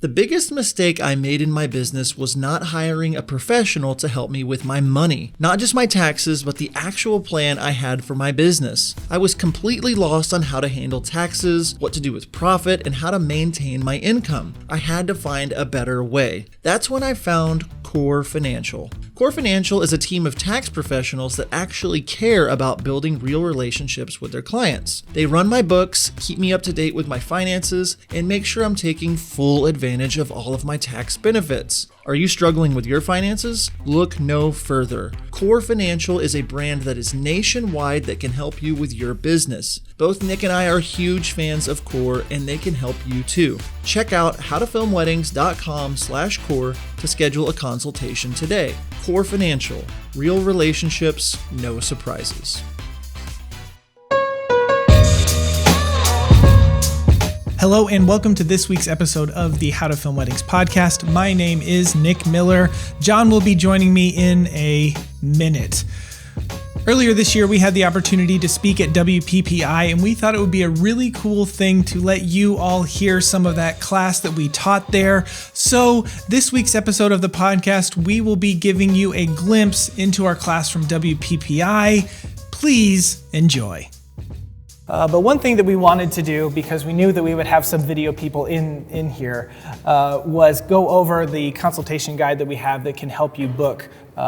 The biggest mistake I made in my business was not hiring a professional to help me with my money. Not just my taxes, but the actual plan I had for my business. I was completely lost on how to handle taxes, what to do with profit, and how to maintain my income. I had to find a better way. That's when I found Core Financial. Core Financial is a team of tax professionals that actually care about building real relationships with their clients. They run my books, keep me up to date with my finances, and make sure I'm taking full advantage of all of my tax benefits. Are you struggling with your finances? Look no further. Core Financial is a brand that is nationwide that can help you with your business. Both Nick and I are huge fans of Core, and they can help you too. Check out howtofilmweddings.com/core to schedule a consultation today. Core Financial, real relationships, no surprises. Hello and welcome to this week's episode of the How to Film Weddings podcast. My name is Nick Miller. John will be joining me in a minute. Earlier this year, we had the opportunity to speak at WPPI, and we thought it would be a really cool thing to let you all hear some of that class that we taught there. So this week's episode of the podcast, we will be giving you a glimpse into our class from WPPI. Please enjoy. But one thing that we wanted to do, because we knew that we would have some video people in here, was go over the consultation guide that we have that can help you book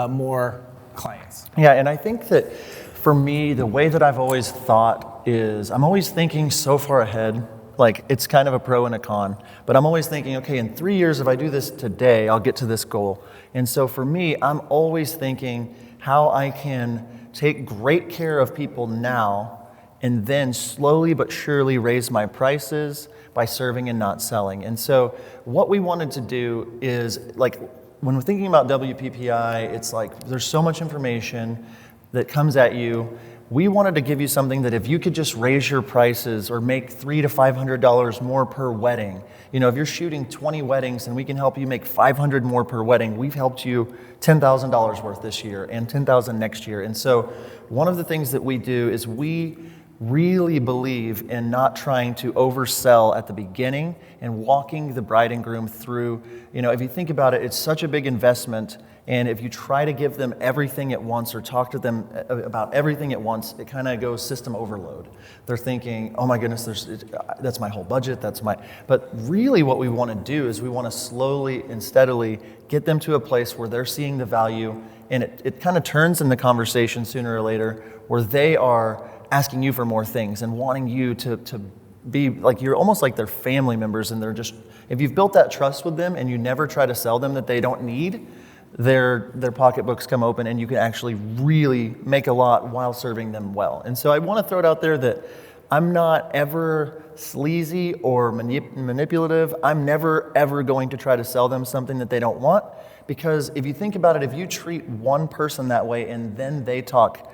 more clients. Yeah, and I think that for me, the way that I've always thought is I'm always thinking so far ahead. Like, it's kind of a pro and a con, but I'm always thinking, okay, in 3 years, if I do this today, I'll get to this goal. And so for me, I'm always thinking how I can take great care of people now and then slowly but surely raise my prices by serving and not selling. And so what we wanted to do is, like, when we're thinking about WPPI, it's like there's so much information that comes at you. We wanted to give you something that if you could just raise your prices or make $300 to $500 more per wedding, you know, if you're shooting 20 weddings and we can help you make 500 more per wedding, we've helped you $10,000 worth this year and $10,000 next year. And so one of the things that we do is we really believe in not trying to oversell at the beginning and walking the bride and groom through. You know, if you think about it, it's such a big investment, and if you try to give them everything at once or talk to them about everything at once, it kind of goes system overload. They're thinking, oh my goodness, that's my whole budget, but really what we want to do is we want to slowly and steadily get them to a place where they're seeing the value, and it kind of turns into conversation sooner or later where they are asking you for more things and wanting you to be like, you're almost like their family members, and they're just, if you've built that trust with them and you never try to sell them that they don't need, their pocketbooks come open and you can actually really make a lot while serving them well. And so I want to throw it out there that I'm not ever sleazy or manipulative. I'm never ever going to try to sell them something that they don't want, because if you think about it, if you treat one person that way and then they talk,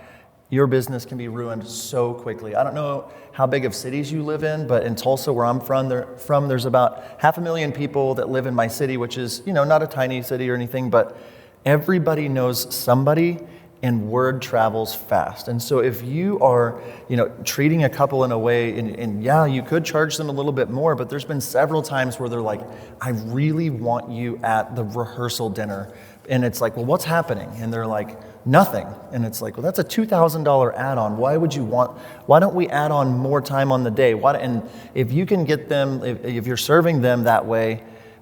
your business can be ruined so quickly. I don't know how big of cities you live in, but in Tulsa, where I'm from, there's about 500,000 people that live in my city, which is, you know, not a tiny city or anything, but everybody knows somebody, and word travels fast. And so if you are, you know, treating a couple in a way, and yeah, you could charge them a little bit more, but there's been several times where they're like, I really want you at the rehearsal dinner. And it's like, well, what's happening? And they're like, nothing. And it's like, well, that's a $2,000 add-on. Why don't we add on more time on the day? And if you can get them, if you're serving them that way,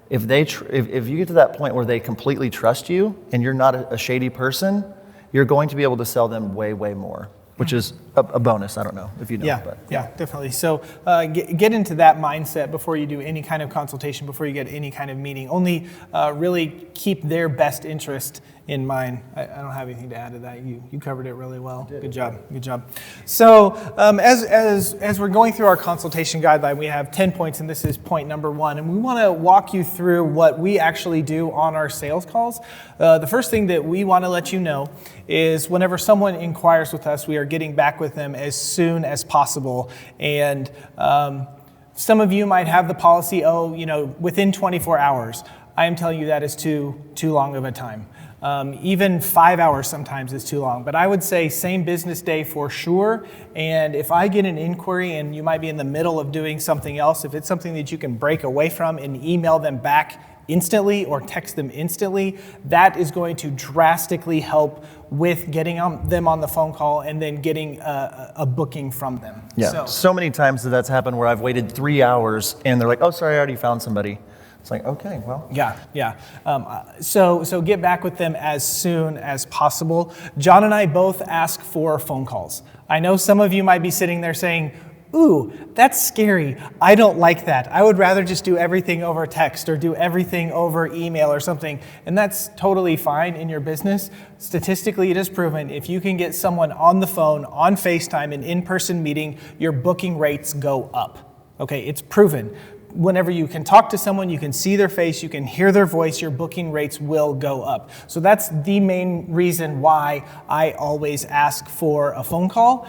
if you get to that point where they completely trust you and you're not a shady person, you're going to be able to sell them way, way more, which is a bonus. I don't know if you know. Yeah, definitely. So get into that mindset before you do any kind of consultation, before you get any kind of meeting. Only really keep their best interest in mind. I don't have anything to add to that. You covered it really well. Good job. So as we're going through our consultation guideline, we have 10 points, and this is point number 1. And we want to walk you through what we actually do on our sales calls. The first thing that we want to let you know is whenever someone inquires with us, we are getting back with them as soon as possible. And some of you might have the policy, within 24 hours. I am telling you that is too long of a time. Even 5 hours sometimes is too long, but I would say same business day for sure. And if I get an inquiry and you might be in the middle of doing something else, if it's something that you can break away from and email them back instantly or text them instantly, that is going to drastically help with getting them on the phone call and then getting a booking from them. Yeah, so many times that's happened where I've waited 3 hours and they're like, oh, sorry, I already found somebody. It's like, okay, well. Yeah. So get back with them as soon as possible. John and I both ask for phone calls. I know some of you might be sitting there saying, ooh, that's scary. I don't like that. I would rather just do everything over text or do everything over email or something. And that's totally fine in your business. Statistically, it is proven if you can get someone on the phone, on FaceTime, an in-person meeting, your booking rates go up. Okay, it's proven. Whenever you can talk to someone, you can see their face, you can hear their voice, your booking rates will go up. So that's the main reason why I always ask for a phone call.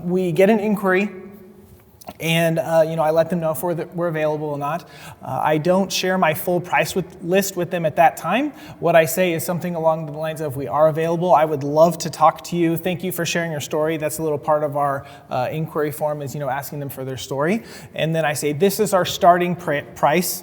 We get an inquiry, and I let them know if we're available or not. I don't share my full price list with them at that time. What I say is something along the lines of, we are available. I would love to talk to you. Thank you for sharing your story. That's a little part of our inquiry form is, asking them for their story. And then I say, this is our starting price.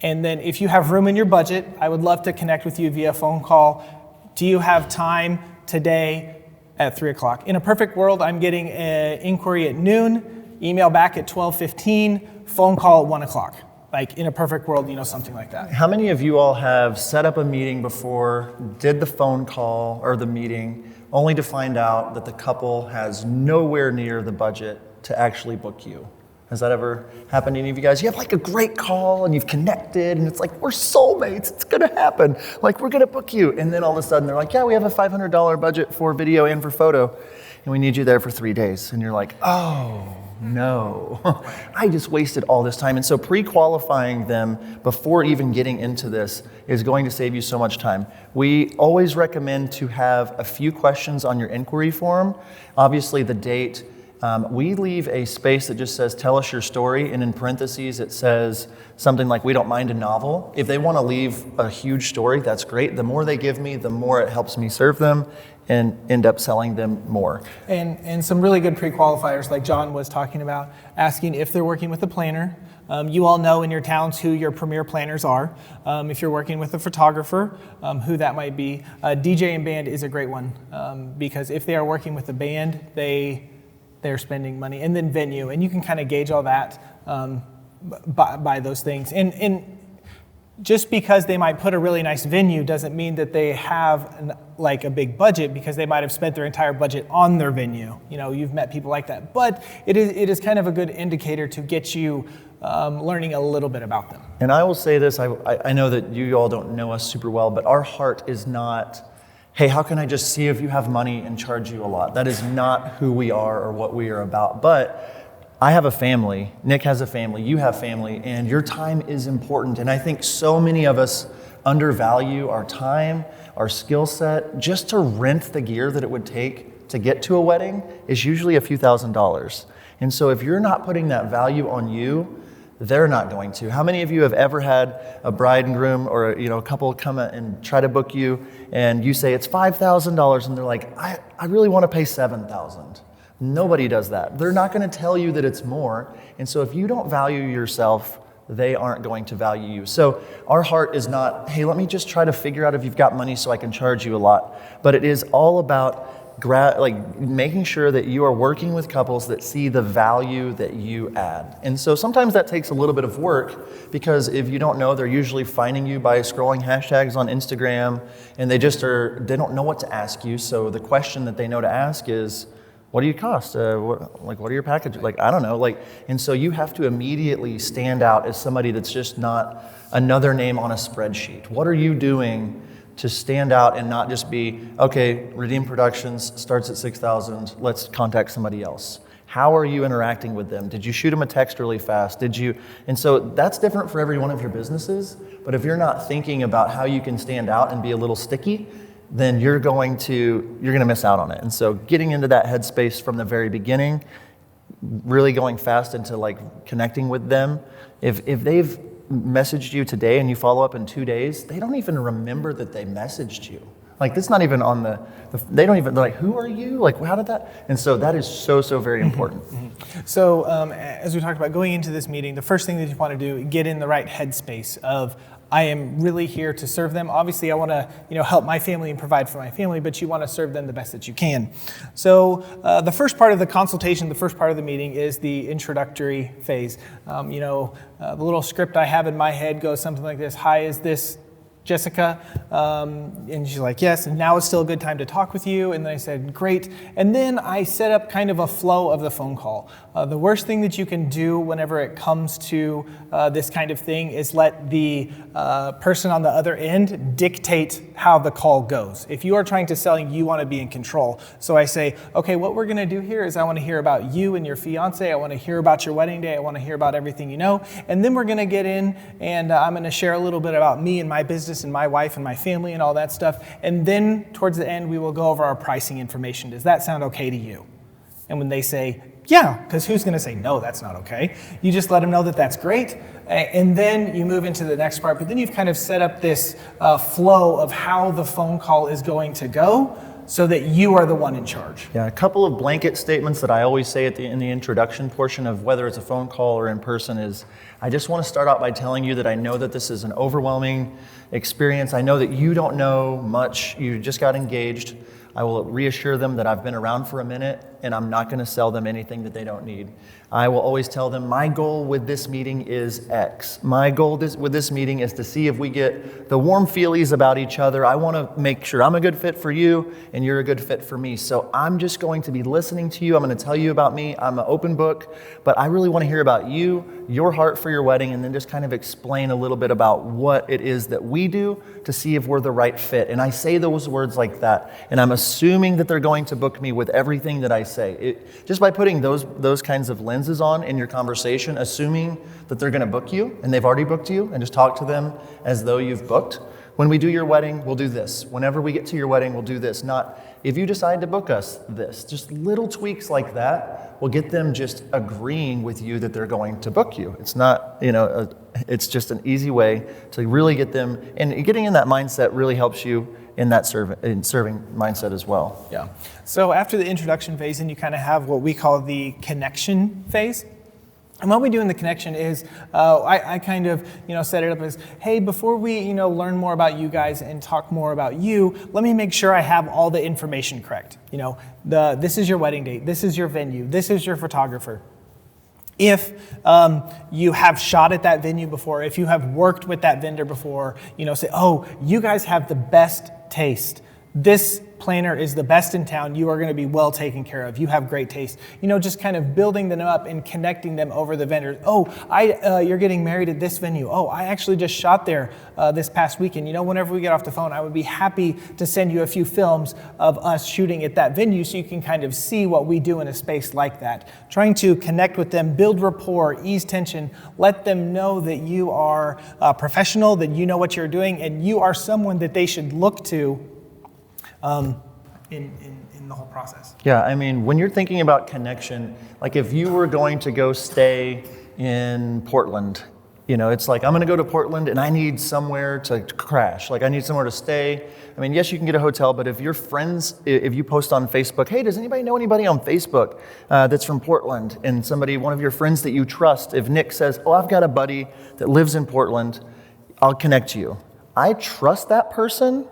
And then if you have room in your budget, I would love to connect with you via phone call. Do you have time today at 3 o'clock? In a perfect world, I'm getting an inquiry at noon, email back at 12:15, phone call at 1 o'clock. Like in a perfect world, something like that. How many of you all have set up a meeting before, did the phone call or the meeting, only to find out that the couple has nowhere near the budget to actually book you? Has that ever happened to any of you guys? You have like a great call and you've connected and it's like, we're soulmates, it's gonna happen. Like, we're gonna book you. And then all of a sudden they're like, yeah, we have a $500 budget for video and for photo, and we need you there for 3 days. And you're like, oh, no, I just wasted all this time. And so pre-qualifying them before even getting into this is going to save you so much time. We always recommend to have a few questions on your inquiry form. Obviously the date, we leave a space that just says, tell us your story. And in parentheses, it says something like, we don't mind a novel. If they want to leave a huge story, that's great. The more they give me, the more it helps me serve them and end up selling them more. And some really good pre-qualifiers like John was talking about, asking if they're working with a planner. You all know in your towns who your premier planners are. If you're working with a photographer, who that might be. DJ and band is a great one because if they are working with a band, they're spending money. And then venue, and you can kind of gauge all that by those things. And just because they might put a really nice venue doesn't mean that they have a big budget, because they might have spent their entire budget on their venue. You've met people like that. But it is kind of a good indicator to get you learning a little bit about them. And I will say this, I know that you all don't know us super well, but our heart is not, hey, how can I just see if you have money and charge you a lot? That is not who we are or what we are about. But I have a family, Nick has a family, you have family, and your time is important. And I think so many of us undervalue our time, our skill set. Just to rent the gear that it would take to get to a wedding is usually a few $1,000s. And so if you're not putting that value on you, they're not going to. How many of you have ever had a bride and groom or a couple come and try to book you and you say it's $5,000 and they're like, I really want to pay $7,000. Nobody does that. They're not going to tell you that it's more. And so if you don't value yourself, they aren't going to value you. So our heart is not, hey, let me just try to figure out if you've got money so I can charge you a lot. But it is all about making sure that you are working with couples that see the value that you add. And so sometimes that takes a little bit of work, because if you don't know, they're usually finding you by scrolling hashtags on Instagram, and they don't know what to ask you. So the question that they know to ask is, what do you cost? What are your packages? I don't know. And so you have to immediately stand out as somebody that's just not another name on a spreadsheet. What are you doing to stand out and not just be, okay, Redeem Productions starts at $6,000, let's contact somebody else. How are you interacting with them? Did you shoot them a text really fast? And so that's different for every one of your businesses. But if you're not thinking about how you can stand out and be a little sticky, then you're going to miss out on it. And so getting into that headspace from the very beginning, really going fast into connecting with them. If they've messaged you today and you follow up in 2 days, they don't even remember that they messaged you. Like, that's not even on they don't even, they're like, who are you? Like, how did that? And so that is so very important. So as we talked about going into this meeting, the first thing that you want to do, get in the right headspace of, I am really here to serve them. Obviously, I want to help my family and provide for my family, but you want to serve them the best that you can. So the first part of the consultation, the first part of the meeting is the introductory phase. The little script I have in my head goes something like this: hi, is this Jessica? And she's like, yes, and now is still a good time to talk with you. And then I said, great. And then I set up kind of a flow of the phone call. The worst thing that you can do whenever it comes to this kind of thing is let the person on the other end dictate how the call goes. If you are trying to sell, you want to be in control. So I say, okay, what we're going to do here is I want to hear about you and your fiance. I want to hear about your wedding day. I want to hear about everything you know. And then we're going to get in and I'm going to share a little bit about me and my business and my wife and my family and all that stuff. And then towards the end, we will go over our pricing information. Does that sound okay to you? And when they say, yeah, because who's going to say, no, that's not okay? You just let them know that that's great. And then you move into the next part. But then you've kind of set up this flow of how the phone call is going to go so that you are the one in charge. Yeah, a couple of blanket statements that I always say in the introduction portion of whether it's a phone call or in person is, I just want to start out by telling you that I know that this is an overwhelming experience. I know that you don't know much. You just got engaged. I will reassure them that I've been around for a minute and I'm not going to sell them anything that they don't need. I will always tell them my goal with this meeting is X. My goal with this meeting is to see if we get the warm feelies about each other. I want to make sure I'm a good fit for you and you're a good fit for me. So I'm just going to be listening to you. I'm going to tell you about me. I'm an open book, but I really want to hear about you, your heart for your wedding, and then just kind of explain a little bit about what it is that we do to see if we're the right fit. And I say those words like that, and I'm assuming that they're going to book me with everything that I say. Just by putting those kinds of lenses on in your conversation, assuming that they're going to book you, and they've already booked you, and just talk to them as though you've booked. When we do your wedding, we'll do this. Whenever we get to your wedding, we'll do this. Not, if you decide to book us, this. Just little tweaks like that will get them just agreeing with you that they're going to book you. It's not, it's just an easy way to really get them, and getting in that mindset really helps you in that serving mindset as well. Yeah. So after the introduction phase, then you kind of have what we call the connection phase. And what we do in the connection is, I kind of, set it up as, hey, before we, learn more about you guys and talk more about you, let me make sure I have all the information correct. This is your wedding date, this is your venue, this is your photographer. If you have shot at that venue before, if you have worked with that vendor before, say, oh, you guys have the best taste. This planner is the best in town. You are going to be well taken care of. You have great taste. Just kind of building them up and connecting them over the vendors. Oh, you're getting married at this venue. Oh, I actually just shot there this past weekend. Whenever we get off the phone, I would be happy to send you a few films of us shooting at that venue so you can kind of see what we do in a space like that. Trying to connect with them, build rapport, ease tension, let them know that you are professional, that you know what you're doing, and you are someone that they should look to in the whole process. Yeah, I mean, when you're thinking about connection, like if you were going to go stay in Portland, it's like, I'm going to go to Portland and I need somewhere to crash. Like I need somewhere to stay. I mean, yes, you can get a hotel, but if your friends, if you post on Facebook, hey, does anybody know anybody on Facebook that's from Portland? And one of your friends that you trust, if Nick says, oh, I've got a buddy that lives in Portland, I'll connect you. I trust that person.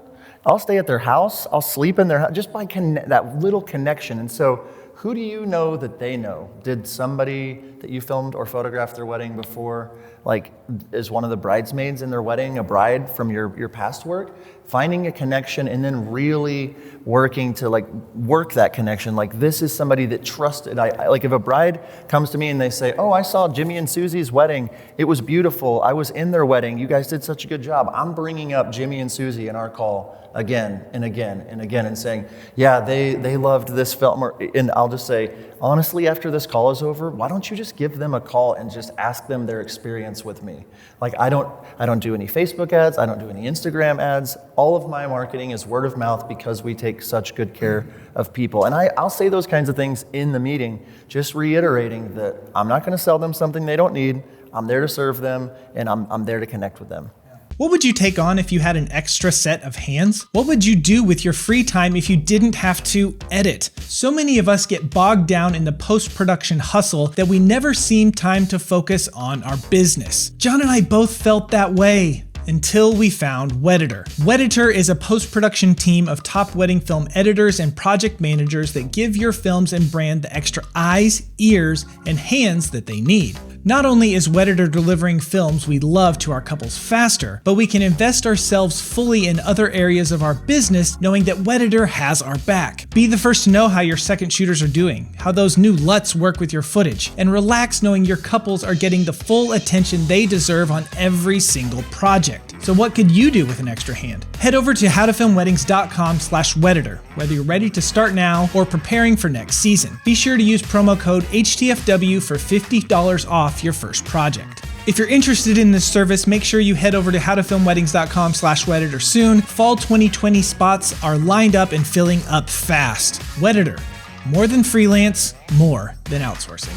I'll stay at their house. I'll sleep in their house just by that little connection. And so who do you know that they know? Did somebody that you filmed or photographed their wedding before, like, is one of the bridesmaids in their wedding a bride from your past work? Finding a connection and then really working to work that connection. Like, this is somebody that trusted. Like if a bride comes to me and they say, oh, I saw Jimmy and Susie's wedding. It was beautiful. I was in their wedding. You guys did such a good job. I'm bringing up Jimmy and Susie in our call again and again and again and saying, yeah, they loved this film. And I'll just say, honestly, after this call is over, why don't you just give them a call and just ask them their experience with me? Like, I don't do any Facebook ads. I don't do any Instagram ads. All of my marketing is word of mouth because we take such good care of people. And I'll say those kinds of things in the meeting, just reiterating that I'm not going to sell them something they don't need. I'm there to serve them, and I'm there to connect with them. What would you take on if you had an extra set of hands? What would you do with your free time if you didn't have to edit? So many of us get bogged down in the post-production hustle that we never seem time to focus on our business. John and I both felt that way. Until we found Wedditor. Wedditor is a post-production team of top wedding film editors and project managers that give your films and brand the extra eyes, ears, and hands that they need. Not only is Wedditor delivering films we love to our couples faster, but we can invest ourselves fully in other areas of our business knowing that Wedditor has our back. Be the first to know how your second shooters are doing, how those new LUTs work with your footage, and relax knowing your couples are getting the full attention they deserve on every single project. So what could you do with an extra hand? Head over to howtofilmweddings.com/Wedditor, whether you're ready to start now or preparing for next season. Be sure to use promo code HTFW for $50 off your first project. If you're interested in this service, make sure you head over to howtofilmweddings.com/Wedditor soon. Fall 2020 spots are lined up and filling up fast. Wedditor, more than freelance, more than outsourcing.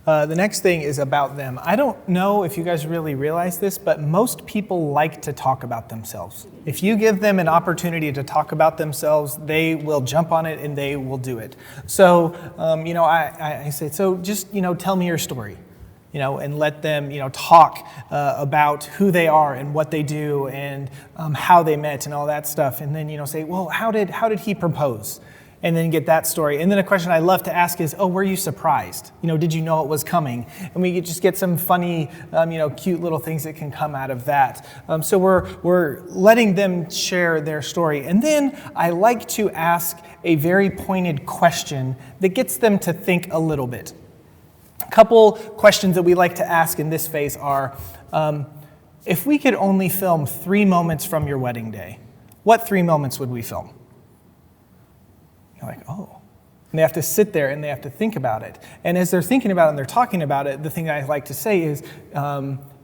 The next thing is about them. I don't know if you guys really realize this, but most people like to talk about themselves. If you give them an opportunity to talk about themselves, they will jump on it and they will do it. So, I say, so just, tell me your story, and let them, talk about who they are and what they do and how they met and all that stuff. And then, say, well, how did he propose? And then get that story. And then a question I love to ask is, were you surprised? Did you know it was coming? And we just get some funny, cute little things that can come out of that. So we're letting them share their story. And then I like to ask a very pointed question that gets them to think a little bit. A couple questions that we like to ask in this phase are, if we could only film 3 moments from your wedding day, what 3 moments would we film? You're like, oh. And they have to sit there and they have to think about it. And as they're thinking about it and they're talking about it, the thing I like to say is,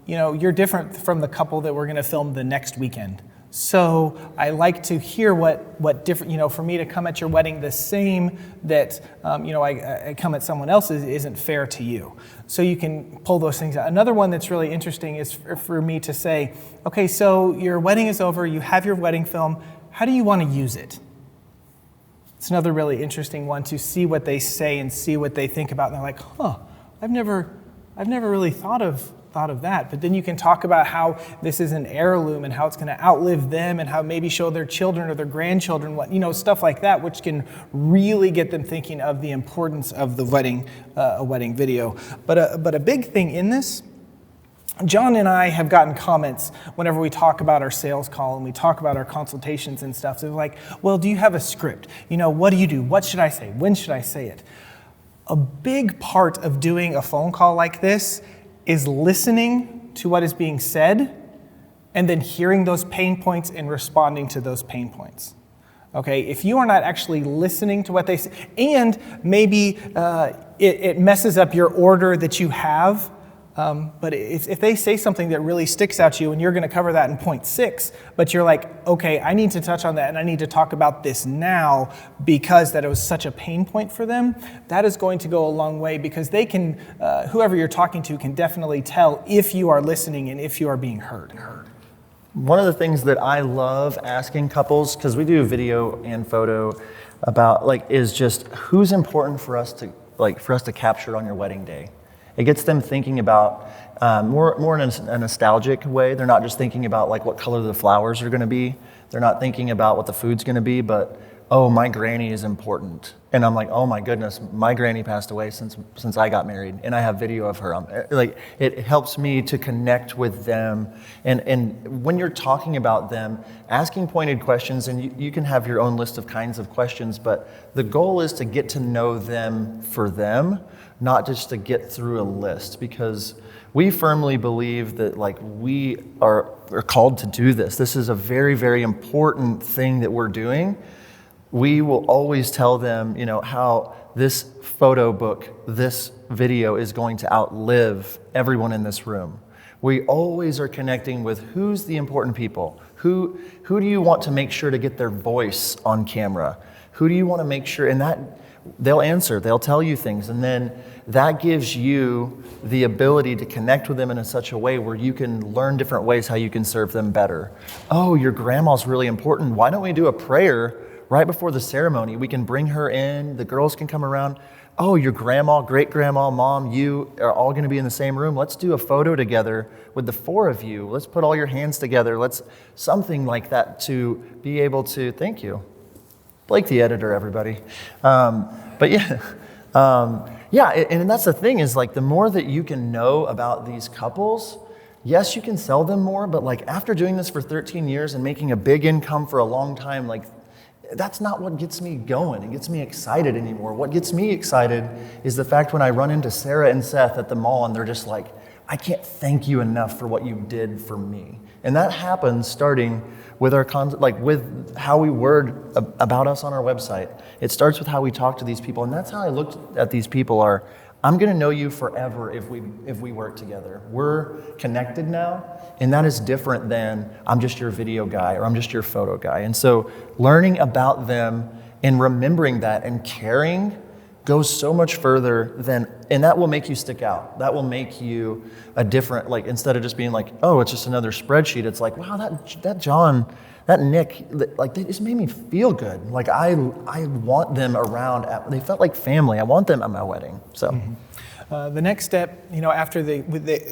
you're different from the couple that we're going to film the next weekend. So I like to hear what different, for me to come at your wedding the same that, I come at someone else's isn't fair to you. So you can pull those things out. Another one that's really interesting is for me to say, okay, so your wedding is over, you have your wedding film, how do you want to use it? It's another really interesting one to see what they say and see what they think about. And they're like, I've never really thought of that. But then you can talk about how this is an heirloom and how it's going to outlive them and how maybe show their children or their grandchildren stuff like that, which can really get them thinking of the importance of the wedding, a wedding video. But a big thing in this, John and I have gotten comments whenever we talk about our sales call and we talk about our consultations and stuff. So they're like, well, do you have a script? What do you do? What should I say? When should I say it? A big part of doing a phone call like this is listening to what is being said and then hearing those pain points and responding to those pain points. Okay, if you are not actually listening to what they say, and maybe it messes up your order that you have, but if they say something that really sticks out to you and you're going to cover that in point 6, but you're like, okay, I need to touch on that and I need to talk about this now because that it was such a pain point for them, that is going to go a long way because they can, whoever you're talking to can definitely tell if you are listening and if you are being heard. One of the things that I love asking couples, because we do video and photo about, is just who's important for us to capture on your wedding day. It gets them thinking about more in a nostalgic way. They're not just thinking about what color the flowers are going to be. They're not thinking about what the food's going to be, but my granny is important. And I'm like, oh my goodness, my granny passed away since I got married, and I have video of her. It helps me to connect with them. And when you're talking about them, asking pointed questions, and you can have your own list of kinds of questions, but the goal is to get to know them for them, not just to get through a list, because we firmly believe that we are called to do this. This is a very, very important thing that we're doing. We will always tell them, how this photo book, this video is going to outlive everyone in this room. We always are connecting with who's the important people. Who do you want to make sure to get their voice on camera? Who do you want to make sure, and that they'll answer, they'll tell you things, and then that gives you the ability to connect with them in such a way where you can learn different ways how you can serve them better. Oh, your grandma's really important. Why don't we do a prayer right before the ceremony? We can bring her in, the girls can come around. Oh, your grandma, great-grandma, mom, you are all going to be in the same room. Let's do a photo together with the 4 of you. Let's put all your hands together. Let's something like that to be able to, thank you. Blake the editor, everybody. But yeah, and that's the thing is like the more that you can know about these couples, yes, you can sell them more, but like after doing this for 13 years and making a big income for a long time, like that's not what gets me going. It gets me excited anymore. What gets me excited is the fact when I run into Sarah and Seth at the mall and they're just like, I can't thank you enough for what you did for me. And that happens starting with our with how we word about us on our website. It starts with how we talk to these people, and that's how I looked at these people I'm going to know you forever if we work together. We're connected now, and that is different than I'm just your video guy or I'm just your photo guy. And so learning about them and remembering that and caring goes so much further and that will make you stick out. That will make you a different, like instead of just being like, oh, it's just another spreadsheet, it's like, wow, that John, that Nick, like they just made me feel good. Like I want them around. They felt like family. I want them at my wedding. So. Mm-hmm. The next step, after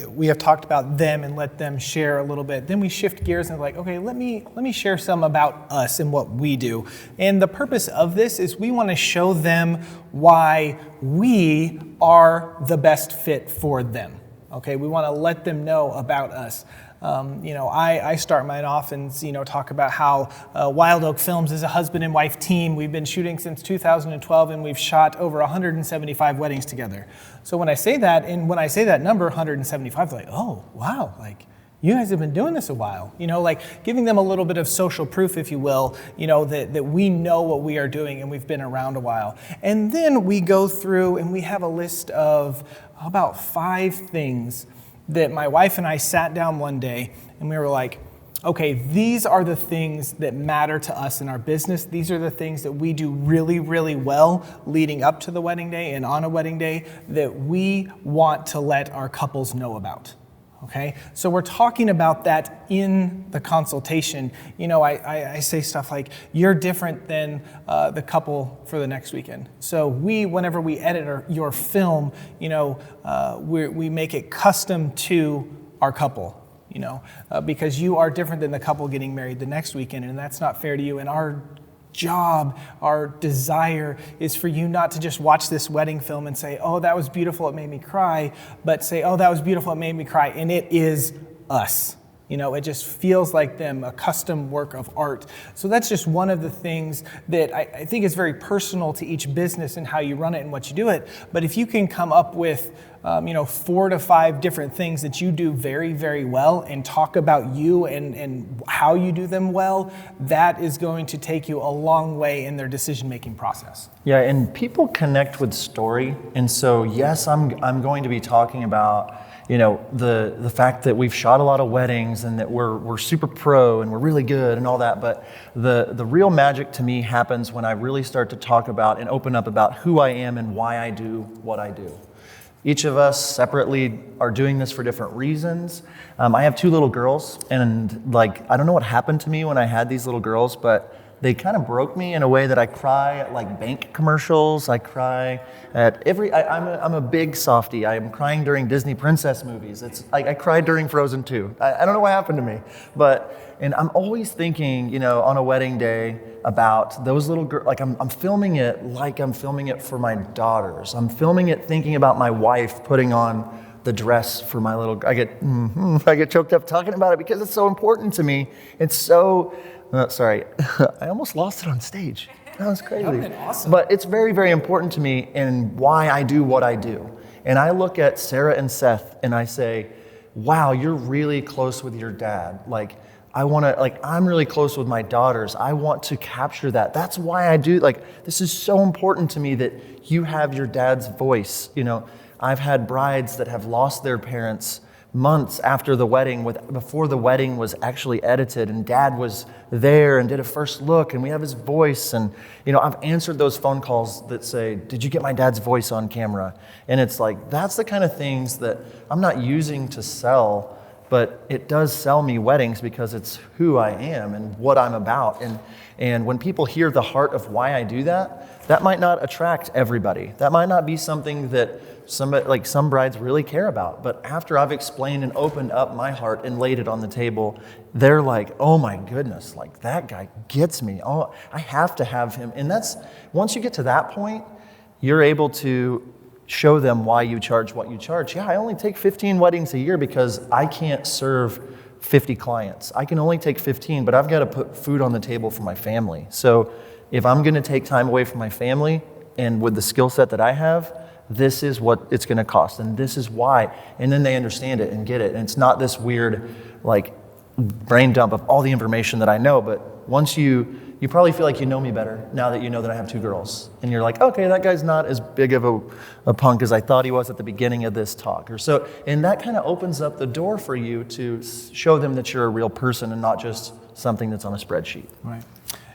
we have talked about them and let them share a little bit, then we shift gears and like, okay, let me share some about us and what we do. And the purpose of this is we want to show them why we are the best fit for them. Okay, we want to let them know about us. I start mine off and talk about how Wild Oak Films is a husband and wife team. We've been shooting since 2012 and we've shot over 175 weddings together. So when I say that, and when I say that number, 175, it's like, oh, wow, like you guys have been doing this a while. Like giving them a little bit of social proof, if you will, that we know what we are doing and we've been around a while. And then we go through and we have a list of about 5 things that my wife and I sat down one day and we were like, okay, these are the things that matter to us in our business. These are the things that we do really, really well leading up to the wedding day and on a wedding day that we want to let our couples know about. Okay, so we're talking about that in the consultation. I say stuff like, you're different than the couple for the next weekend. So whenever we edit your film, we make it custom to our couple, because you are different than the couple getting married the next weekend, and that's not fair to you. And our job, our desire is for you not to just watch this wedding film and say, oh, that was beautiful, it made me cry, but say, oh, that was beautiful, it made me cry, and it is us. It just feels like them, a custom work of art. So that's just one of the things that I think is very personal to each business and how you run it and what you do it. But if you can come up with 4 to 5 different things that you do very, very well and talk about you and how you do them well, that is going to take you a long way in their decision-making process. Yeah, and people connect with story. And so, yes, I'm going to be talking about the fact that we've shot a lot of weddings and that we're super pro and we're really good and all that. But the real magic to me happens when I really start to talk about and open up about who I am and why I do what I do. Each of us separately are doing this for different reasons. I have 2 little girls, and I don't know what happened to me when I had these little girls, but they kind of broke me in a way that I cry at bank commercials. I cry at I'm a big softie. I'm crying during Disney princess movies. I cried during Frozen 2. I don't know what happened to me, and I'm always thinking, on a wedding day about those little girls. I'm filming it like I'm filming it for my daughters. I'm filming it thinking about my wife putting on the dress for my little. I get choked up talking about it because it's so important to me. It's so. Sorry, I almost lost it on stage. That was crazy. That would have been awesome. But it's very, very important to me and why I do what I do. And I look at Sarah and Seth and I say, wow, you're really close with your dad. I'm really close with my daughters. I want to capture that. That's why I do, this is so important to me that you have your dad's voice. I've had brides that have lost their parents months after the wedding, before the wedding was actually edited, and Dad was there and did a first look, and we have his voice. And I've answered those phone calls that say, did you get my dad's voice on camera? And it's like, that's the kind of things that I'm not using to sell, but it does sell me weddings because it's who I am and what I'm about. And when people hear the heart of why I do that, that might not attract everybody. That might not be something that some brides really care about. But after I've explained and opened up my heart and laid it on the table, they're like, oh my goodness, like that guy gets me. Oh, I have to have him. And once you get to that point, you're able to show them why you charge what you charge. Yeah, I only take 15 weddings a year because I can't serve 50 clients. I can only take 15, but I've got to put food on the table for my family. So if I'm going to take time away from my family, and with the skill set that I have, this is what it's going to cost, and this is why. And then they understand it and get it. And it's not this weird, brain dump of all the information that I know, but once you probably feel like you know me better now that you know that I have 2 girls. And you're like, okay, that guy's not as big of a punk as I thought he was at the beginning of this talk. And that kind of opens up the door for you to show them that you're a real person and not just something that's on a spreadsheet. Right.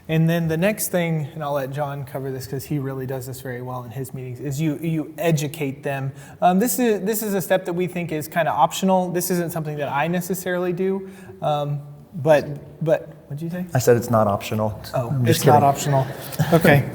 And then the next thing, and I'll let John cover this because he really does this very well in his meetings, is you educate them. This is a step that we think is kind of optional. This isn't something that I necessarily do. But what did you say? I said it's not optional. Oh, it's not optional. Okay.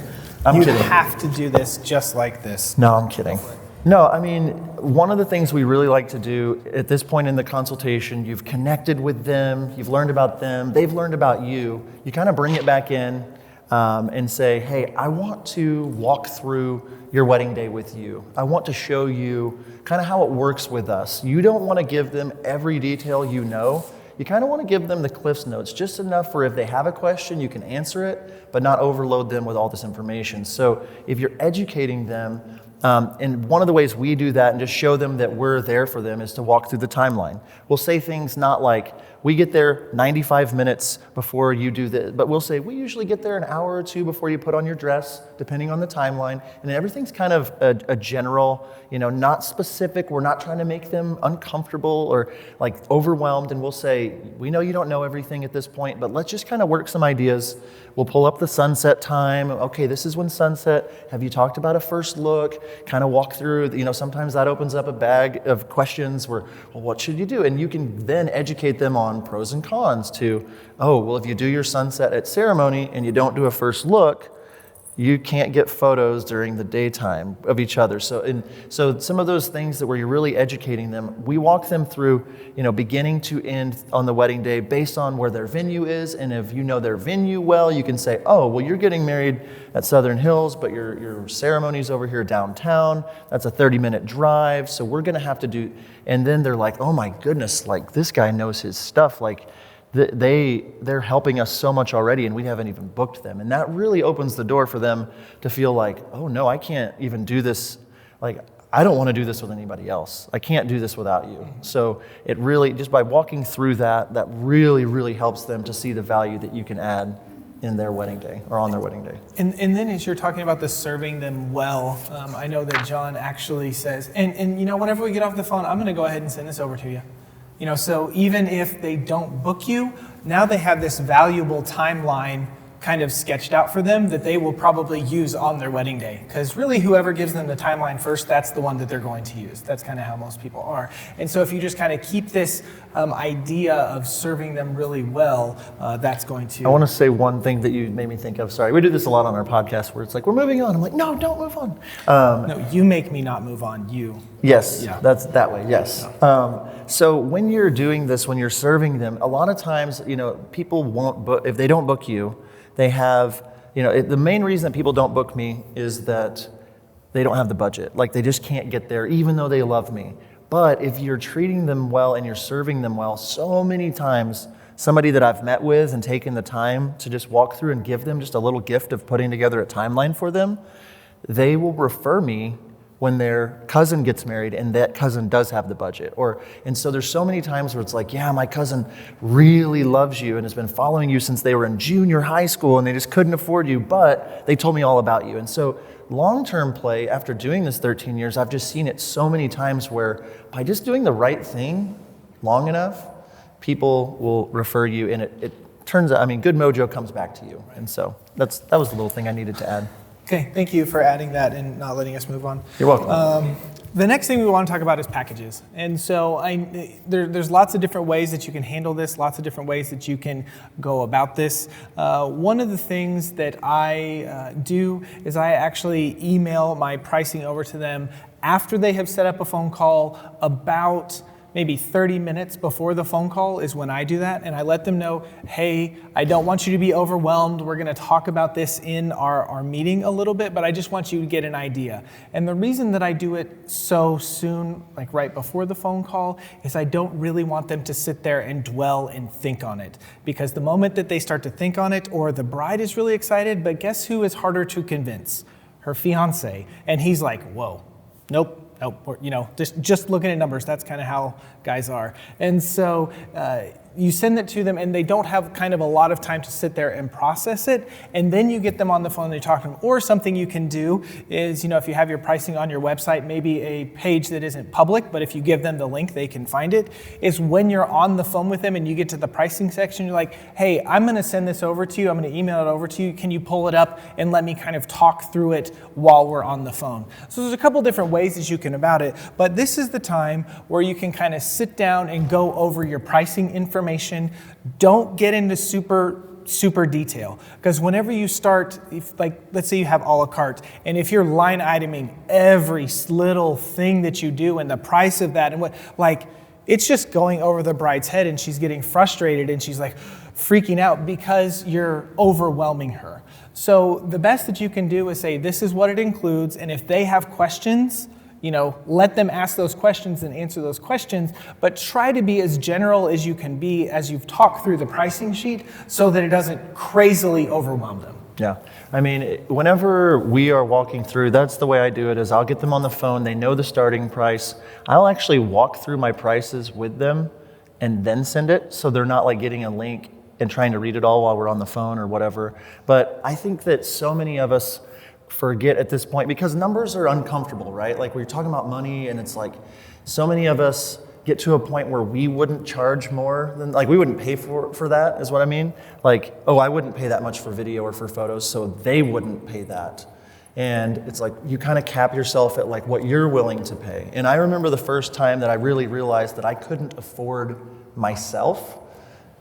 I'm kidding. You have to do this just like this. No, I'm kidding. No, I mean, one of the things we really like to do at this point in the consultation, you've connected with them, you've learned about them, they've learned about you. You kind of bring it back in and say, hey, I want to walk through your wedding day with you. I want to show you kind of how it works with us. You don't want to give them every detail you know. You kind of want to give them the Cliff's Notes, just enough for if they have a question, you can answer it, but not overload them with all this information. So if you're educating them, and one of the ways we do that and just show them that we're there for them is to walk through the timeline. We'll say things not like, we get there 95 minutes before you do this, but we'll say, we usually get there an hour or 2 before you put on your dress, depending on the timeline. And everything's kind of a general, not specific. We're not trying to make them uncomfortable or overwhelmed. And we'll say, we know you don't know everything at this point, but let's just kind of work some ideas. We'll pull up the sunset time. Okay, this is when sunset. Have you talked about a first look? Kind of walk through, sometimes that opens up a bag of questions where, well, what should you do? And you can then educate them on pros and cons to, if you do your sunset at ceremony and you don't do a first look, you can't get photos during the daytime of each other. So some of those things that where you're really educating them, we walk them through, beginning to end on the wedding day based on where their venue is. And if you know their venue well, you can say, you're getting married at Southern Hills, but your ceremony's over here downtown. That's a 30-minute drive. So we're going to have to do, and then they're like, oh my goodness, this guy knows his stuff. They're helping us so much already, and we haven't even booked them. And that really opens the door for them to feel like, oh no, I can't even do this. I don't want to do this with anybody else. I can't do this without you. So it really, just by walking through that really, really helps them to see the value that you can add in their wedding day or on their wedding day. And then as you're talking about the serving them well, I know that John actually says, and whenever we get off the phone, I'm going to go ahead and send this over to you. So even if they don't book you, now they have this valuable timeline kind of sketched out for them that they will probably use on their wedding day. Because really whoever gives them the timeline first, that's the one that they're going to use. That's kind of how most people are. And so if you just kind of keep this idea of serving them really well, that's going to... I want to say one thing that you made me think of. Sorry, we do this a lot on our podcast where it's like, we're moving on. I'm like, no, don't move on. No, you make me not move on, you. Yes, yeah. That's that way, yes. So when you're doing this, when you're serving them, a lot of times, people won't book, if they don't book you, they have, the main reason that people don't book me is that they don't have the budget. They just can't get there, even though they love me. But if you're treating them well and you're serving them well, so many times, somebody that I've met with and taken the time to just walk through and give them just a little gift of putting together a timeline for them, they will refer me when their cousin gets married and that cousin does have the budget. And so there's so many times where it's like, yeah, my cousin really loves you and has been following you since they were in junior high school and they just couldn't afford you, but they told me all about you. And so long-term play, after doing this 13 years, I've just seen it so many times where by just doing the right thing, long enough, people will refer you, and it turns out, I mean, good mojo comes back to you. And so that was the little thing I needed to add. Okay, thank you for adding that and not letting us move on. You're welcome. The next thing we want to talk about is packages. And so there's lots of different ways that you can handle this, lots of different ways that you can go about this. One of the things that I do is I actually email my pricing over to them after they have set up a phone call. About maybe 30 minutes before the phone call is when I do that, and I let them know, hey, I don't want you to be overwhelmed. We're gonna talk about this in our meeting a little bit, but I just want you to get an idea. And the reason that I do it so soon, like right before the phone call, is I don't really want them to sit there and dwell and think on it. Because the moment that they start to think on it, or the bride is really excited, but guess who is harder to convince? Her fiance. And he's like, whoa, nope. Or, just looking at numbers, that's kind of how guys are. And so you send it to them, and they don't have kind of a lot of time to sit there and process it. And then you get them on the phone and you talk to them. Or something you can do is, if you have your pricing on your website, maybe a page that isn't public, but if you give them the link, they can find it, is when you're on the phone with them and you get to the pricing section, you're like, hey, I'm going to send this over to you. I'm going to email it over to you. Can you pull it up and let me kind of talk through it while we're on the phone? So there's a couple different ways that you can about it, but this is the time where you can kind of sit down and go over your pricing information. Don't get into super detail, because whenever you start, let's say you have a la carte, and if you're line iteming every little thing that you do and the price of that and it's just going over the bride's head, and she's getting frustrated and she's like freaking out because you're overwhelming her. So the best that you can do is say, this is what it includes, and if they have questions, let them ask those questions and answer those questions, but try to be as general as you can be as you've talked through the pricing sheet so that it doesn't crazily overwhelm them. Yeah. I mean, whenever we are walking through, that's the way I do it, is I'll get them on the phone. They know the starting price. I'll actually walk through my prices with them and then send it, so they're not like getting a link and trying to read it all while we're on the phone or whatever. But I think that so many of us forget at this point, because numbers are uncomfortable, right? Like, we're talking about money, and it's like so many of us get to a point where we wouldn't charge more than, we wouldn't pay for that, is what I mean. Like, oh, I wouldn't pay that much for video or for photos, so they wouldn't pay that. And it's like you kind of cap yourself at like what you're willing to pay. And I remember the first time that I really realized that I couldn't afford myself.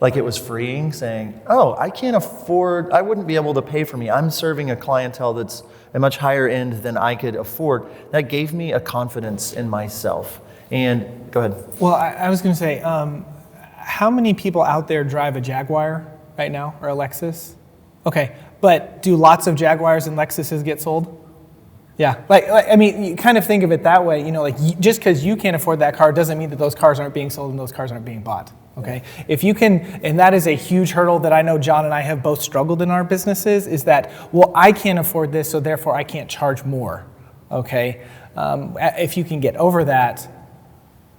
Like, it was freeing, saying, oh, I wouldn't be able to pay for me. I'm serving a clientele that's a much higher end than I could afford. That gave me a confidence in myself. And go ahead. Well, I was going to say, how many people out there drive a Jaguar right now, or a Lexus? Okay, but do lots of Jaguars and Lexuses get sold? Yeah, I mean, you kind of think of it that way, just because you can't afford that car doesn't mean that those cars aren't being sold and those cars aren't being bought. Okay, if you can, and that is a huge hurdle that I know John and I have both struggled in our businesses, is that, well, I can't afford this, so therefore I can't charge more. Okay, if you can get over that,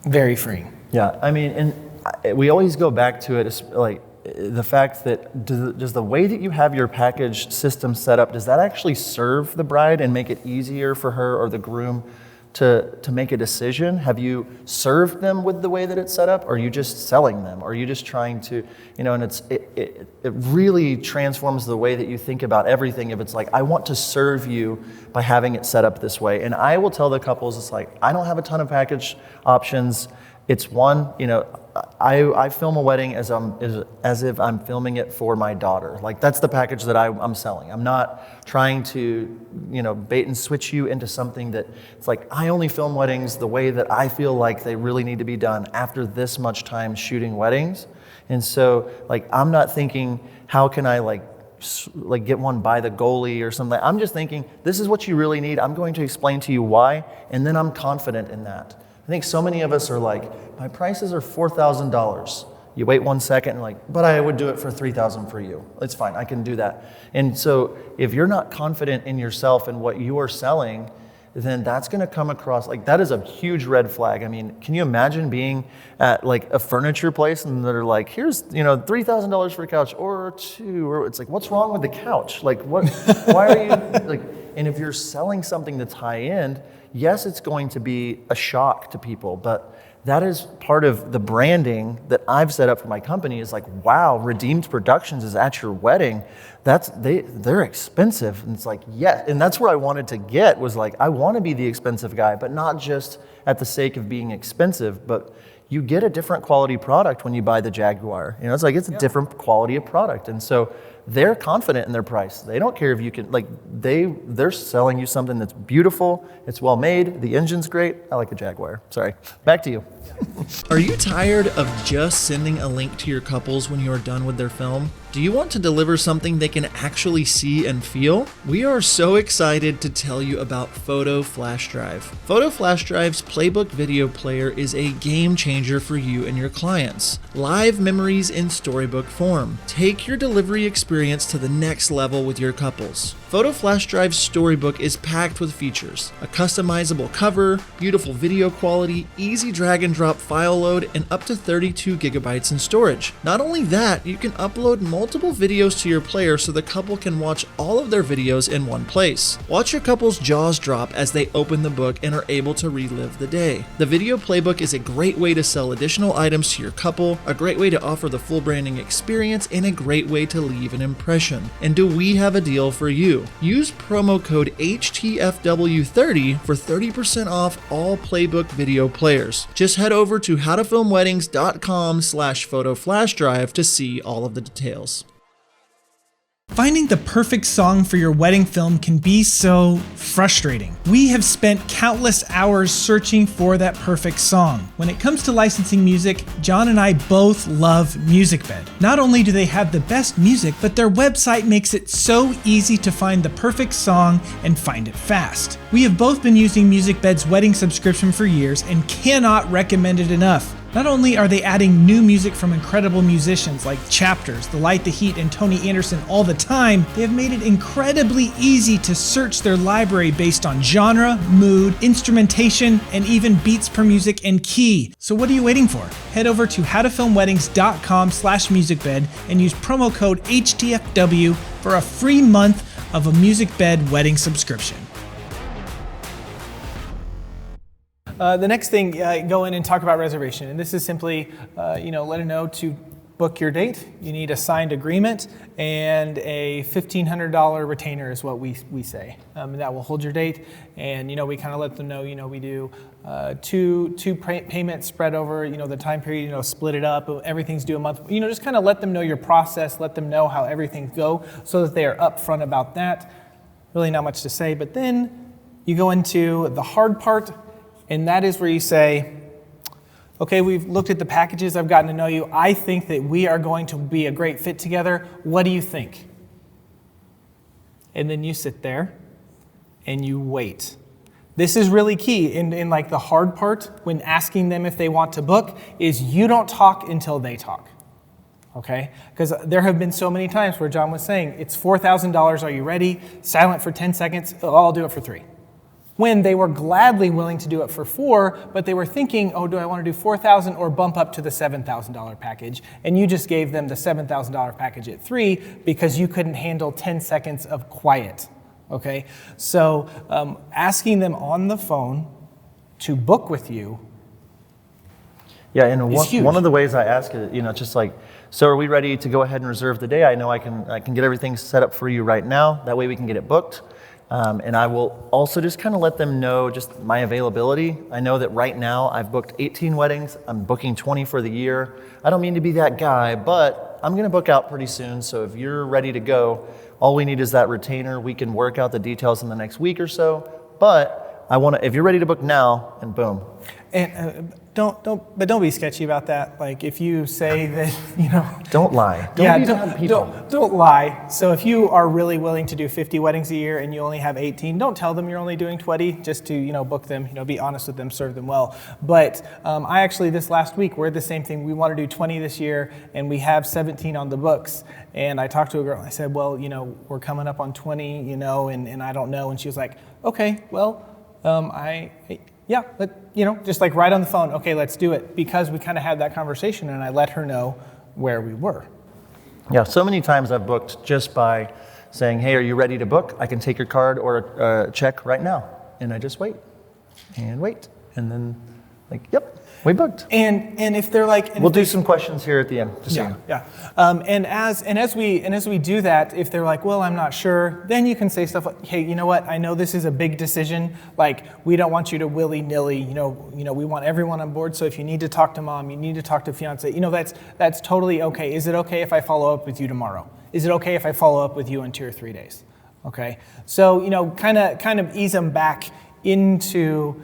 very freeing. Yeah, I mean, and we always go back to it, like the fact that does the way that you have your package system set up, does that actually serve the bride and make it easier for her or the groom to make a decision? Have you served them with the way that it's set up? Or are you just selling them? Or are you just trying to, and it really transforms the way that you think about everything. If it's like, I want to serve you by having it set up this way. And I will tell the couples, it's like, I don't have a ton of package options. It's one, I film a wedding as if I'm filming it for my daughter. Like, that's the package that I'm selling. I'm not trying to, bait and switch you into something that it's like, I only film weddings the way that I feel like they really need to be done after this much time shooting weddings. And so, I'm not thinking, how can I get one by the goalie or something. I'm just thinking, this is what you really need. I'm going to explain to you why, and then I'm confident in that. I think so many of us are like, my prices are $4,000. You wait 1 second and but I would do it for $3,000 for you. It's fine, I can do that. And so if you're not confident in yourself and what you are selling, then that's going to come across, that is a huge red flag. I mean, can you imagine being at a furniture place and they're like, here's, $3,000 for a couch or two, or it's like, what's wrong with the couch? Why are you, and if you're selling something that's high end, yes, it's going to be a shock to people, but that is part of the branding that I've set up for my company is like, wow, Redeemed Productions is at your wedding. They're expensive. And it's like, yes. And that's where I wanted to get was like, I want to be the expensive guy, but not just at the sake of being expensive, but you get a different quality product when you buy the Jaguar. You know, it's a different quality of product. And so they're confident in their price. They don't care if you can, like, they're selling you something that's beautiful, it's well made, the engine's great. I like a Jaguar. Sorry. Back to you. Are you tired of just sending a link to your couples when you are done with their film? Do you want to deliver something they can actually see and feel? We are so excited to tell you about Photo Flash Drive. Photo Flash Drive's Playbook video player is a game changer for you and your clients. Live memories in storybook form. Take your delivery experience to the next level with your couples. Photo Flash Drive's storybook is packed with features: a customizable cover, beautiful video quality, easy drag and drop file load, and up to 32 gigabytes in storage. Not only that, you can upload multiple videos to your player so the couple can watch all of their videos in one place. Watch your couple's jaws drop as they open the book and are able to relive the day. The video playbook is a great way to sell additional items to your couple, a great way to offer the full branding experience, and a great way to leave an impression. And do we have a deal for you? Use promo code HTFW30 for 30% off all Playbook video players. Just head over to howtofilmweddings.com/photoflashdrive to see all of the details. Finding the perfect song for your wedding film can be so frustrating. We have spent countless hours searching for that perfect song. When it comes to licensing music, John and I both love MusicBed. Not only do they have the best music, but their website makes it so easy to find the perfect song and find it fast. We have both been using MusicBed's wedding subscription for years and cannot recommend it enough. Not only are they adding new music from incredible musicians like Chapters, The Light, The Heat, and Tony Anderson all the time, they have made it incredibly easy to search their library based on genre, mood, instrumentation, and even beats per music and key. So what are you waiting for? Head over to howtofilmweddings.com/musicbed and use promo code HTFW for a free month of a MusicBed wedding subscription. The next thing, go in and talk about reservation. And this is simply, let them know to book your date. You need a signed agreement and a $1,500 retainer is what we say. And that will hold your date. And, we kind of let them know, we do two payments spread over, the time period, split it up. Everything's due a month. Just kind of let them know your process, let them know how everything go so that they are upfront about that. Really not much to say. But then you go into the hard part. And that is where you say, okay, we've looked at the packages, I've gotten to know you. I think that we are going to be a great fit together. What do you think? And then you sit there and you wait. This is really key in like the hard part when asking them if they want to book is you don't talk until they talk. Okay? Because there have been so many times where John was saying, it's $4,000, are you ready? Silent for 10 seconds, oh, I'll do it for 3. When they were gladly willing to do it for 4, but they were thinking, oh, do I want to do $4,000 or bump up to the $7,000 package? And you just gave them the $7,000 package at 3 because you couldn't handle 10 seconds of quiet, okay? So asking them on the phone to book with you and is huge. One of the ways I ask it, just like, so are we ready to go ahead and reserve the day? I know I can get everything set up for you right now. That way we can get it booked. And I will also just kind of let them know just my availability. I know that right now I've booked 18 weddings. I'm booking 20 for the year. I don't mean to be that guy, but I'm going to book out pretty soon. So if you're ready to go, all we need is that retainer. We can work out the details in the next week or so. But if you're ready to book now, and boom. And don't be sketchy about that. Like if you say that, Don't lie. Don't lie. So if you are really willing to do 50 weddings a year and you only have 18, don't tell them you're only doing 20 just to, book them, be honest with them, serve them well. But I actually, this last week, we're the same thing. We want to do 20 this year and we have 17 on the books. And I talked to a girl and I said, well, we're coming up on 20, and I don't know. And she was like, okay, well, just like right on the phone, okay, let's do it. Because we kind of had that conversation and I let her know where we were. Yeah, so many times I've booked just by saying, hey, are you ready to book? I can take your card or a check right now. And I just wait. And then Like, yep, we booked. And if they're like, We'll do some questions here at the end. Just so you know. yeah. And as we do that, if they're like, well, I'm not sure, then you can say stuff like, hey, you know what? I know this is a big decision. Like, we don't want you to willy-nilly. You know, we want everyone on board. So if you need to talk to mom, you need to talk to fiance. You know, that's totally okay. Is it okay if I follow up with you tomorrow? Is it okay if I follow up with you in 2 or 3 days? Okay. So kind of ease them back into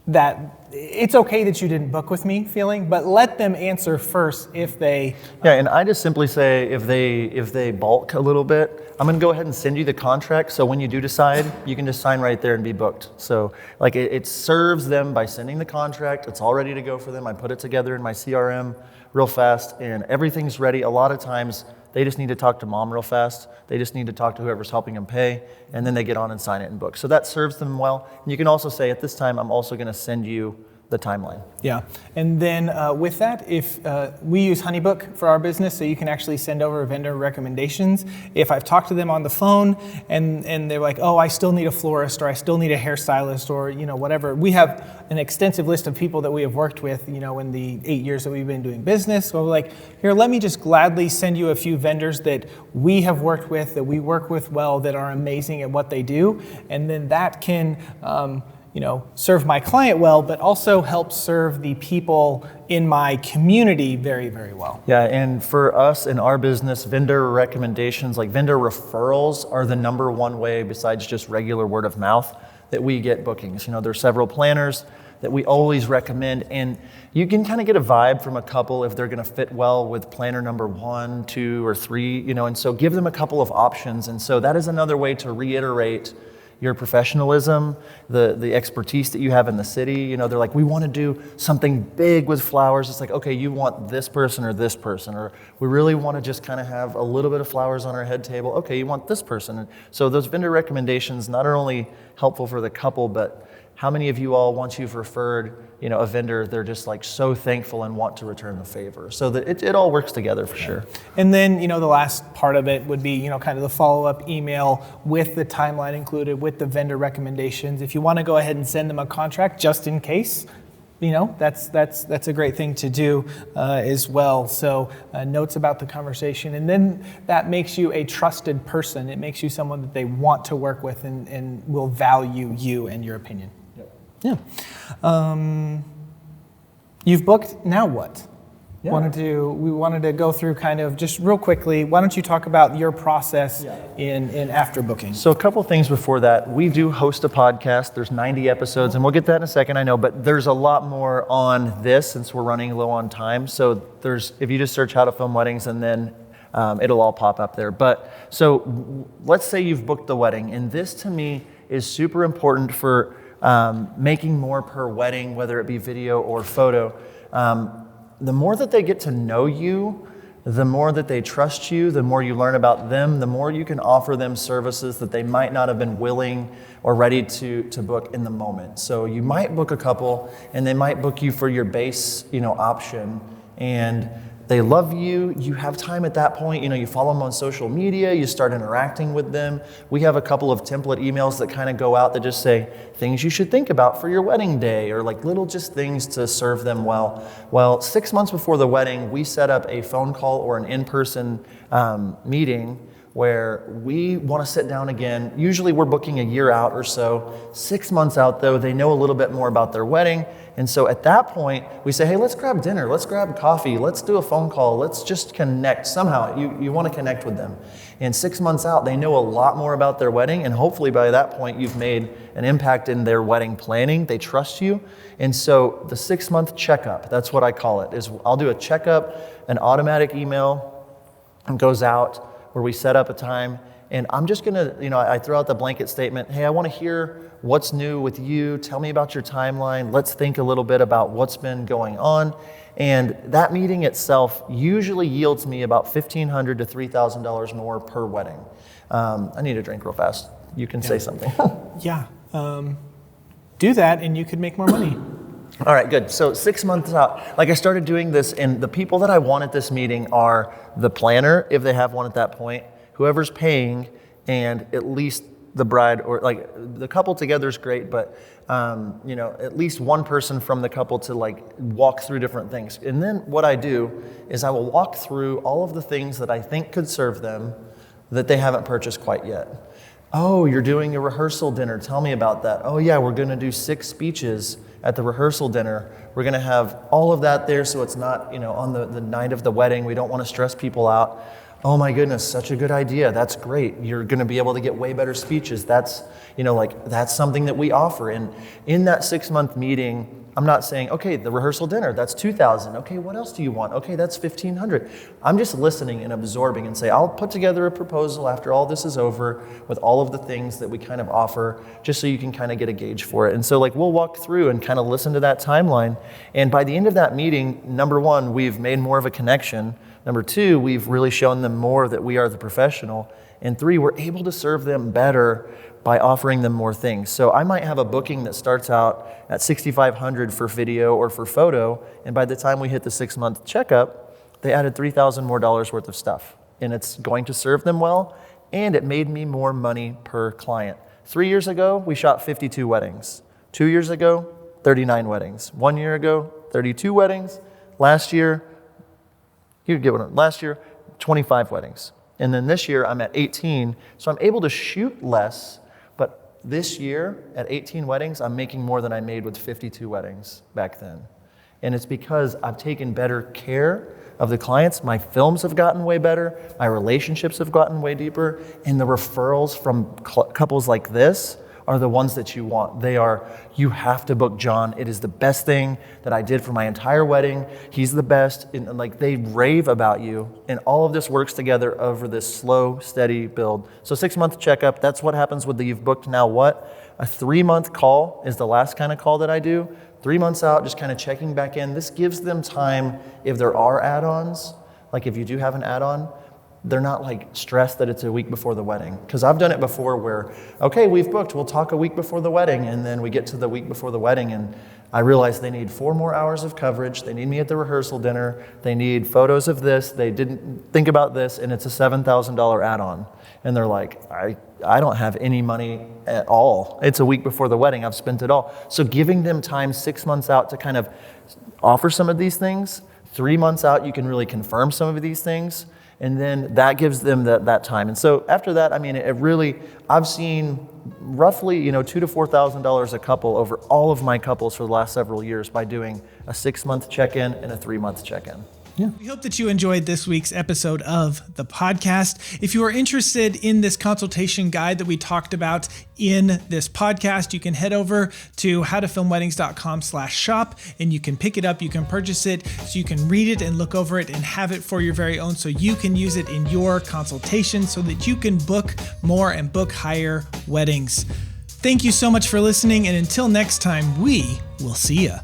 that. It's okay that you didn't book with me feeling, but let them answer first if they... Yeah, and I just simply say if they balk a little bit, I'm going to go ahead and send you the contract, so when you do decide, you can just sign right there and be booked. So like it serves them by sending the contract. It's all ready to go for them. I put it together in my CRM real fast, and everything's ready. A lot of times, they just need to talk to mom real fast. They just need to talk to whoever's helping them pay, and then they get on and sign it and book. So that serves them well. And you can also say, at this time, I'm also going to send you the timeline. Yeah, and then with that, if we use HoneyBook for our business, so you can actually send over vendor recommendations. If I've talked to them on the phone and they're like, oh, I still need a florist, or I still need a hairstylist, or whatever. We have an extensive list of people that we have worked with, in the 8 years that we've been doing business. So we're like, here, let me just gladly send you a few vendors that we have worked with, that we work with well, that are amazing at what they do, and then that can serve my client well, but also help serve the people in my community very, very well. Yeah, and for us in our business, vendor recommendations, like vendor referrals, are the number one way besides just regular word of mouth that we get bookings. There's several planners that we always recommend, and you can kind of get a vibe from a couple if they're going to fit well with planner number 1, 2, or 3, and so give them a couple of options. And so that is another way to reiterate your professionalism, the expertise that you have in the city. They're like, we want to do something big with flowers. It's like, okay, you want this person, or we really want to just kind of have a little bit of flowers on our head table. Okay, you want this person. And so those vendor recommendations not are only helpful for the couple, but how many of you all, once you've referred, a vendor, they're just like so thankful and want to return the favor. So that it all works together for sure. And then, the last part of it would be, kind of the follow-up email with the timeline included, with the vendor recommendations. If you want to go ahead and send them a contract just in case, that's a great thing to do as well. So notes about the conversation, and then that makes you a trusted person. It makes you someone that they want to work with and will value you and your opinion. Yeah. You've booked, now what? Yeah. We wanted to go through kind of just real quickly. Why don't you talk about your process in after booking? So a couple things before that. We do host a podcast. There's 90 episodes, and we'll get that in a second, I know, but there's a lot more on this since we're running low on time. So if you just search how to film weddings, and then it'll all pop up there. But so let's say you've booked the wedding, and this to me is super important for making more per wedding, whether it be video or photo. The more that they get to know you, the more that they trust you, the more you learn about them, the more you can offer them services that they might not have been willing or ready to book in the moment. So you might book a couple, and they might book you for your base, option, and they love you. You have time at that point. You follow them on social media. You start interacting with them. We have a couple of template emails that kind of go out that just say things you should think about for your wedding day, or like little just things to serve them well. Well, 6 months before the wedding, we set up a phone call or an in-person meeting where we want to sit down again. Usually we're booking a year out or so. 6 months out though, they know a little bit more about their wedding. And so at that point, we say, hey, let's grab dinner, let's grab coffee, let's do a phone call, let's just connect. Somehow, you want to connect with them. And 6 months out, they know a lot more about their wedding, and hopefully by that point, you've made an impact in their wedding planning. They trust you. And so the 6-month checkup, that's what I call it, is I'll do a checkup, an automatic email goes out where we set up a time. And I'm just gonna, I throw out the blanket statement, hey, I wanna hear what's new with you. Tell me about your timeline. Let's think a little bit about what's been going on. And that meeting itself usually yields me about $1,500 to $3,000 more per wedding. I need a drink real fast. You can say something. Yeah. Do that and you could make more money. All right, good. So 6 months out, like I started doing this, and the people that I want at this meeting are the planner, if they have one at that point, whoever's paying, and at least the bride, or like the couple together is great, but at least one person from the couple to like walk through different things. And then what I do is I will walk through all of the things that I think could serve them that they haven't purchased quite yet. Oh, you're doing a rehearsal dinner. Tell me about that. Oh yeah, we're gonna do 6 speeches at the rehearsal dinner. We're gonna have all of that there so it's not, on the night of the wedding. We don't wanna stress people out. Oh my goodness, such a good idea. That's great. You're gonna be able to get way better speeches. That's, that's something that we offer. And in that 6-month meeting, I'm not saying, okay, the rehearsal dinner, that's $2,000. Okay, what else do you want? Okay, that's $1,500. I'm just listening and absorbing and say, I'll put together a proposal after all this is over with all of the things that we kind of offer, just so you can kind of get a gauge for it. And so we'll walk through and kind of listen to that timeline. And by the end of that meeting, number 1, we've made more of a connection. Number 2, we've really shown them more that we are the professional. And 3, we're able to serve them better by offering them more things. So I might have a booking that starts out at $6,500 for video or for photo, and by the time we hit the 6-month checkup, they added $3,000 more worth of stuff. And it's going to serve them well, and it made me more money per client. 3 years ago, we shot 52 weddings. 2 years ago, 39 weddings. 1 year ago, 32 weddings. Last year, 25 weddings. And then this year, I'm at 18, so I'm able to shoot less. But this year, at 18 weddings, I'm making more than I made with 52 weddings back then. And it's because I've taken better care of the clients. My films have gotten way better. My relationships have gotten way deeper. And the referrals from couples like this are the ones that you want. You have to book John. It is the best thing that I did for my entire wedding. He's the best. And they rave about you. And all of this works together over this slow, steady build. So 6-month checkup, that's what happens with the you've booked now what? A 3-month call is the last kind of call that I do. 3 months out, just kind of checking back in. This gives them time if there are add-ons, like if you do have an add-on, they're not stressed that it's a week before the wedding. Because I've done it before where, okay, we've booked, we'll talk a week before the wedding, and then we get to the week before the wedding and I realize they need 4 more hours of coverage, they need me at the rehearsal dinner, they need photos of this, they didn't think about this, and it's a $7,000 add-on. And they're like, I don't have any money at all. It's a week before the wedding, I've spent it all. So giving them time 6 months out to kind of offer some of these things, 3 months out you can really confirm some of these things, and then that gives them that time. And so after that, I've seen roughly $2,000 to $4,000 a couple over all of my couples for the last several years by doing a 6-month check-in and a 3-month check-in. Yeah. We hope that you enjoyed this week's episode of the podcast. If you are interested in this consultation guide that we talked about in this podcast, you can head over to howtofilmweddings.com/shop and you can pick it up, you can purchase it, so you can read it and look over it and have it for your very own so you can use it in your consultation so that you can book more and book higher weddings. Thank you so much for listening, and until next time, we will see ya.